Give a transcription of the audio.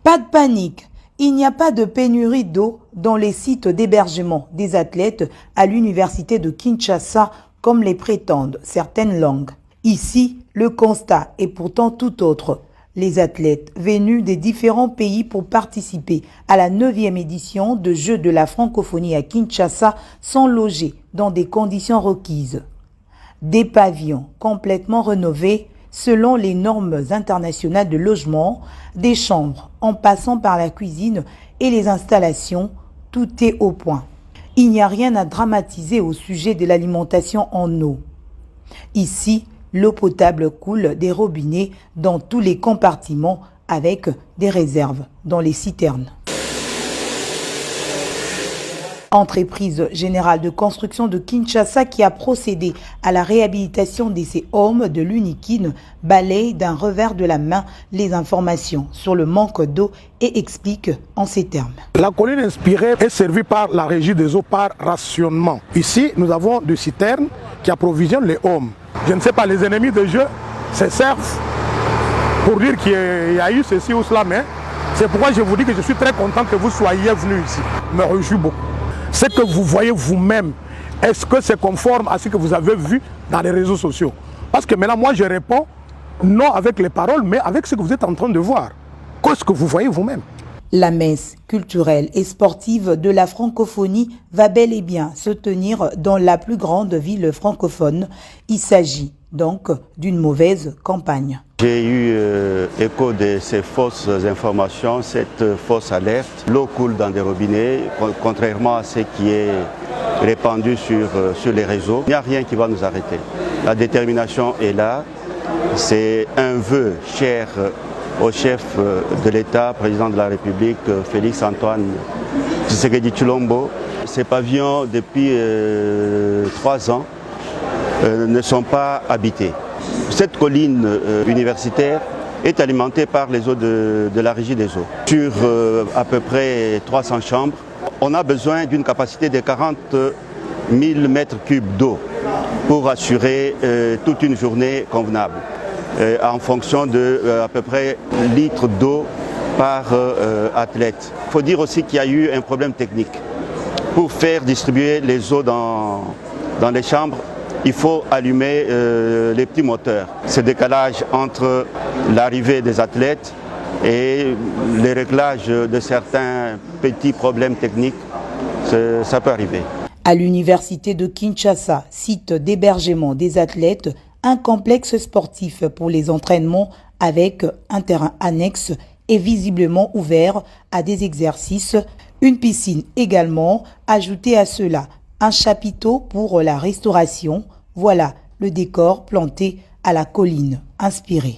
Pas de panique, il n'y a pas de pénurie d'eau dans les sites d'hébergement des athlètes à l'université de Kinshasa comme les prétendent certaines langues. Ici, le constat est pourtant tout autre. Les athlètes venus des différents pays pour participer à la 9e édition de Jeux de la francophonie à Kinshasa sont logés dans des conditions requises. Des pavillons complètement rénovés selon les normes internationales de logement, des chambres en passant par la cuisine et les installations, tout est au point. Il n'y a rien à dramatiser au sujet de l'alimentation en eau. Ici, l'eau potable coule des robinets dans tous les compartiments avec des réserves dans les citernes. Entreprise générale de construction de Kinshasa qui a procédé à la réhabilitation de ces hommes de l'Unikin balaye d'un revers de la main les informations sur le manque d'eau et explique en ces termes. La colline inspirée est servie par la régie des eaux par rationnement. Ici, nous avons des citernes qui approvisionnent les hommes. Je ne sais pas, les ennemis de jeu se servent pour dire qu'il y a eu ceci ou cela, mais c'est pourquoi je vous dis que je suis très content que vous soyez venus ici. Je me réjouis beaucoup. Ce que vous voyez vous-même, est-ce que c'est conforme à ce que vous avez vu dans les réseaux sociaux? Parce que maintenant, moi, je réponds non avec les paroles, mais avec ce que vous êtes en train de voir. Qu'est-ce que vous voyez vous-même? La messe culturelle et sportive de la francophonie va bel et bien se tenir dans la plus grande ville francophone. Il s'agit donc d'une mauvaise campagne. J'ai eu écho de ces fausses informations, cette fausse alerte. L'eau coule dans des robinets, contrairement à ce qui est répandu sur les réseaux. Il n'y a rien qui va nous arrêter. La détermination est là. C'est un vœu cher au chef de l'État, président de la République, Félix Antoine Tshisekedi Tshilombo. Ces pavillons, depuis 3 ans, ne sont pas habités. Cette colline universitaire est alimentée par les eaux de la régie des eaux. Sur à peu près 300 chambres, on a besoin d'une capacité de 40 000 mètres cubes d'eau pour assurer toute une journée convenable, en fonction de à peu près litres d'eau par athlète. Il faut dire aussi qu'il y a eu un problème technique. Pour faire distribuer les eaux dans les chambres, il faut allumer les petits moteurs. Ce décalage entre l'arrivée des athlètes et les réglages de certains petits problèmes techniques, ça peut arriver. À l'université de Kinshasa, site d'hébergement des athlètes, un complexe sportif pour les entraînements avec un terrain annexe est visiblement ouvert à des exercices. Une piscine également, ajoutée à cela un chapiteau pour la restauration. Voilà le décor planté à la colline inspirée.